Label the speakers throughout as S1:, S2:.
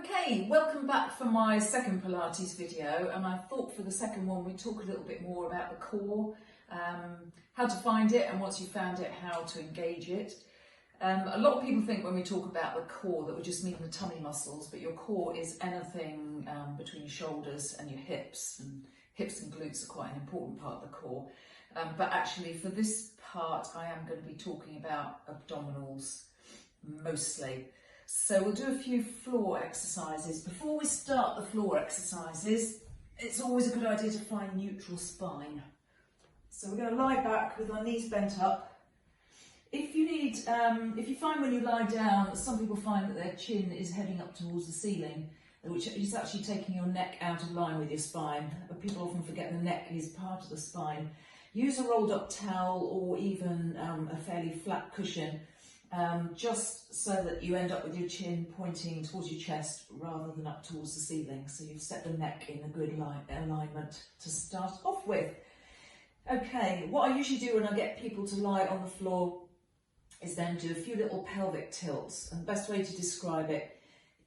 S1: Okay, welcome back for my second Pilates video, and I thought for the second one we'd talk a little bit more about the core, how to find it, and once you've found it, how to engage it. A lot of people think when we talk about the core that we just mean the tummy muscles, but your core is anything between your shoulders and your hips, and hips and glutes are quite an important part of the core. But actually for this part I am going to be talking about abdominals mostly. So we'll do a few floor exercises. Before we start the floor exercises, it's always a good idea to find neutral spine. So we're going to lie back with our knees bent up. If you find when you lie down, some people find that their chin is heading up towards the ceiling, which is actually taking your neck out of line with your spine. But people often forget the neck is part of the spine. Use a rolled up towel or even a fairly flat cushion. Just so that you end up with your chin pointing towards your chest rather than up towards the ceiling. So you've set the neck in a good alignment to start off with. Okay, what I usually do when I get people to lie on the floor is then do a few little pelvic tilts. And the best way to describe it,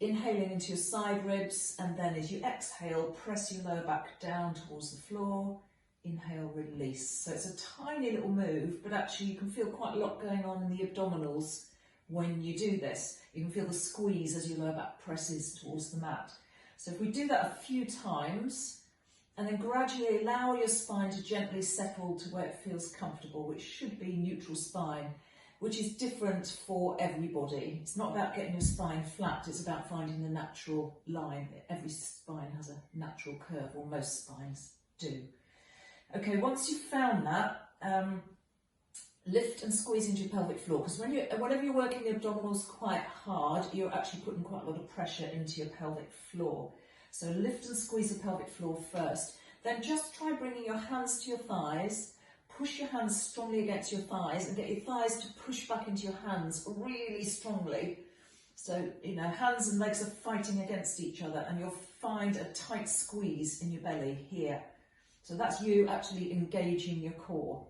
S1: inhaling into your side ribs, and then as you exhale, press your lower back down towards the floor. Inhale, release. So it's a tiny little move, but actually you can feel quite a lot going on in the abdominals when you do this. You can feel the squeeze as your lower back presses towards the mat. So if we do that a few times, and then gradually allow your spine to gently settle to where it feels comfortable, which should be neutral spine, which is different for everybody. It's not about getting your spine flat, it's about finding the natural line. Every spine has a natural curve, or most spines do. Okay, once you've found that, lift and squeeze into your pelvic floor, because whenever you're working the abdominals quite hard, you're actually putting quite a lot of pressure into your pelvic floor. So lift and squeeze the pelvic floor first. Then just try bringing your hands to your thighs, push your hands strongly against your thighs, and get your thighs to push back into your hands really strongly. So, hands and legs are fighting against each other, and you'll find a tight squeeze in your belly here. So that's you actually engaging your core.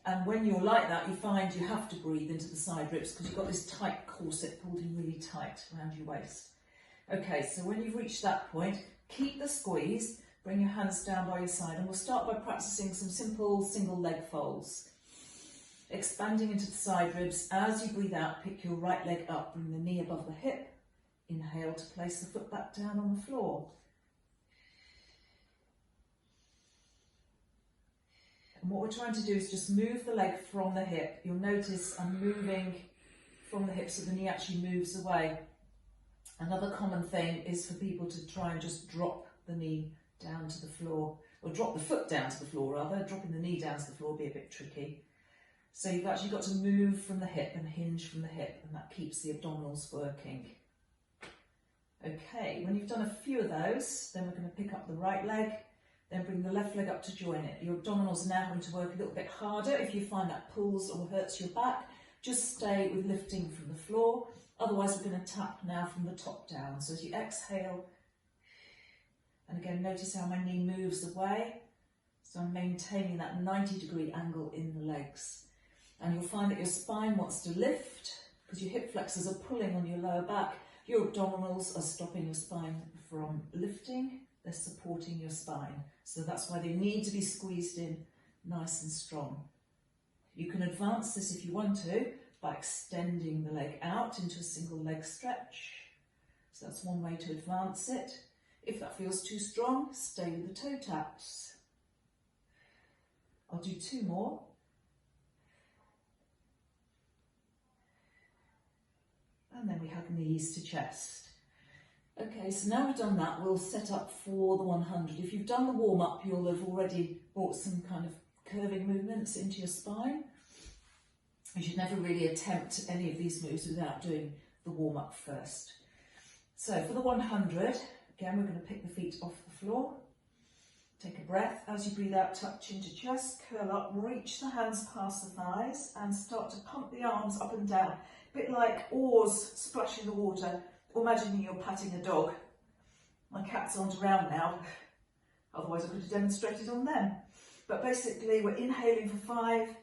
S1: And when you're like that, you find you have to breathe into the side ribs because you've got this tight corset pulled in really tight around your waist. Okay, so when you've reached that point, keep the squeeze, bring your hands down by your side, and we'll start by practicing some simple single leg folds. Expanding into the side ribs. As you breathe out, pick your right leg up, bring the knee above the hip. Inhale to place the foot back down on the floor. And what we're trying to do is just move the leg from the hip. You'll notice I'm moving from the hip so the knee actually moves away. Another common thing is for people to try and just drop the knee down to the floor, or drop the foot down to the floor rather. Dropping the knee down to the floor will be a bit tricky. So you've actually got to move from the hip and hinge from the hip, and that keeps the abdominals working. Okay, when you've done a few of those, then we're going to pick up the right leg. Then bring the left leg up to join it. Your abdominals are now going to work a little bit harder. If you find that pulls or hurts your back, just stay with lifting from the floor. Otherwise, we're going to tap now from the top down. So as you exhale, and again, notice how my knee moves away. So I'm maintaining that 90-degree angle in the legs. And you'll find that your spine wants to lift because your hip flexors are pulling on your lower back. Your abdominals are stopping your spine from lifting. They're supporting your spine. So that's why they need to be squeezed in nice and strong. You can advance this if you want to by extending the leg out into a single leg stretch. So that's one way to advance it. If that feels too strong, stay with the toe taps. I'll do two more. And then we hug knees to chest. Okay, so now we've done that, we'll set up for the 100. If you've done the warm-up, you'll have already brought some kind of curving movements into your spine. You should never really attempt any of these moves without doing the warm-up first. So for the 100, again, we're going to pick the feet off the floor. Take a breath. As you breathe out, touch into chest, curl up, reach the hands past the thighs, and start to pump the arms up and down. A bit like oars splashing the water. Imagining you're patting a dog. My cats aren't around now, otherwise I could have demonstrated on them. But basically we're inhaling for 5,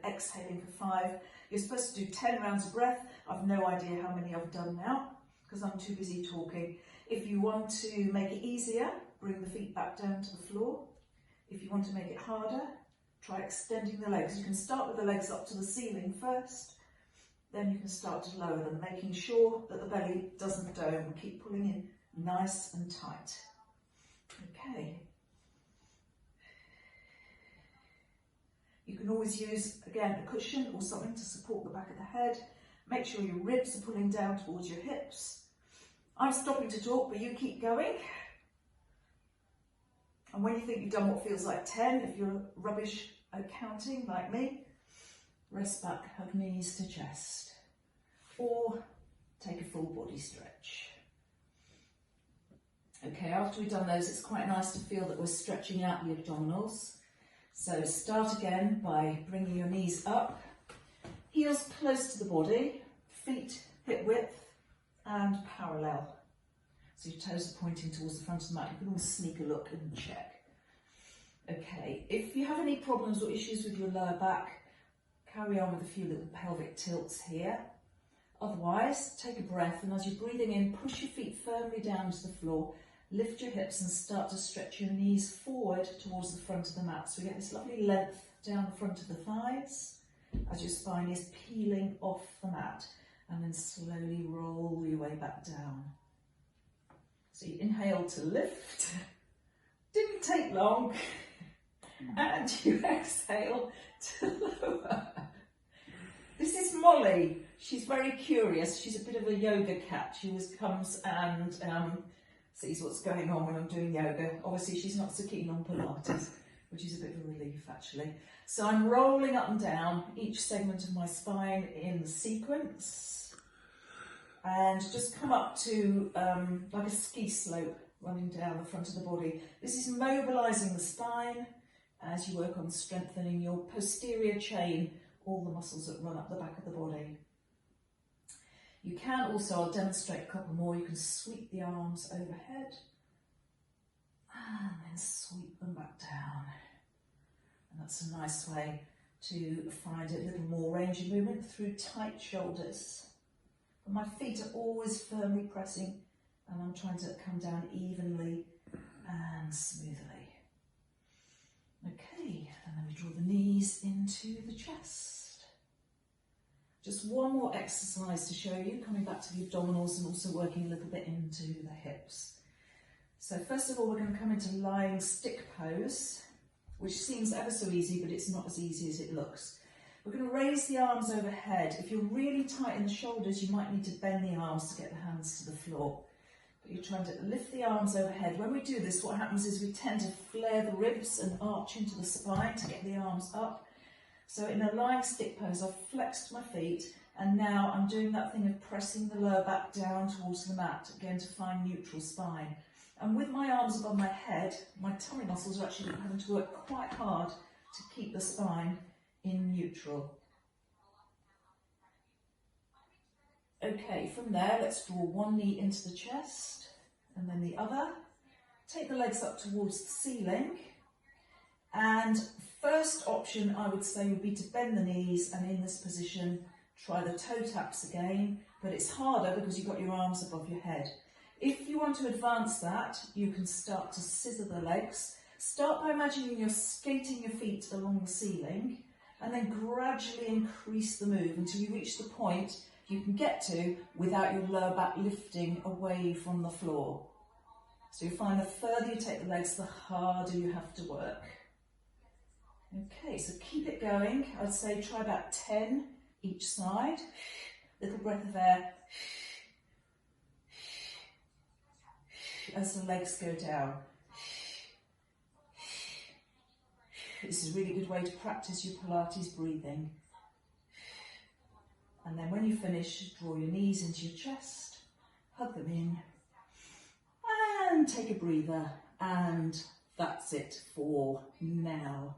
S1: exhaling for 5. You're supposed to do 10 rounds of breath. I've no idea how many I've done now. because I'm too busy talking. If you want to make it easier, bring the feet back down to the floor. If you want to make it harder, try extending the legs. You can start with the legs up to the ceiling first, then you can start to lower them, making sure that the belly doesn't dome. Keep pulling in nice and tight. Okay. You can always use, again, a cushion or something to support the back of the head. Make sure your ribs are pulling down towards your hips. I'm stopping to talk, but you keep going. And when you think you've done what feels like 10, if you're rubbish at counting like me, rest back, hug knees to chest, or take a full body stretch. Okay, after we've done those, it's quite nice to feel that we're stretching out the abdominals. So start again by bringing your knees up, heels close to the body, feet hip width and parallel. So your toes are pointing towards the front of the mat. You can always sneak a look and check. Okay, if you have any problems or issues with your lower back, carry on with a few little pelvic tilts here. Otherwise, take a breath, and as you're breathing in, push your feet firmly down to the floor, lift your hips and start to stretch your knees forward towards the front of the mat. So we get this lovely length down the front of the thighs as your spine is peeling off the mat, and then slowly roll your way back down. So you inhale to lift, didn't take long, and you exhale to lower. This is Molly. She's very curious. She's a bit of a yoga cat. She always comes and sees what's going on when I'm doing yoga. Obviously, she's not so keen on Pilates, which is a bit of a relief, actually. So I'm rolling up and down each segment of my spine in sequence. And just come up to like a ski slope running down the front of the body. This is mobilising the spine as you work on strengthening your posterior chain, all the muscles that run up the back of the body. You can also, I'll demonstrate a couple more, you can sweep the arms overhead and then sweep them back down. And that's a nice way to find a little more range of movement through tight shoulders. But my feet are always firmly pressing, and I'm trying to come down evenly and smoothly. Okay, and then we draw the knees into the chest. Just one more exercise to show you, coming back to the abdominals and also working a little bit into the hips. So first of all, we're going to come into lying stick pose, which seems ever so easy, but it's not as easy as it looks. We're going to raise the arms overhead. If you're really tight in the shoulders, you might need to bend the arms to get the hands to the floor. But you're trying to lift the arms overhead. When we do this, what happens is we tend to flare the ribs and arch into the spine to get the arms up. So in a lying stick pose, I've flexed my feet, and now I'm doing that thing of pressing the lower back down towards the mat, again to find neutral spine. And with my arms above my head, my tummy muscles are actually having to work quite hard to keep the spine in neutral. Okay, from there, let's draw one knee into the chest and then the other. Take the legs up towards the ceiling. And first option, I would say, would be to bend the knees, and in this position, try the toe taps again, but it's harder because you've got your arms above your head. If you want to advance that, you can start to scissor the legs. Start by imagining you're skating your feet along the ceiling, and then gradually increase the move until you reach the point you can get to without your lower back lifting away from the floor. So you find the further you take the legs, the harder you have to work. Okay, so keep it going. I'd say try about 10 each side. Little breath of air as the legs go down. This is a really good way to practice your Pilates breathing. And then when you finish, draw your knees into your chest, hug them in, and take a breather. And that's it for now.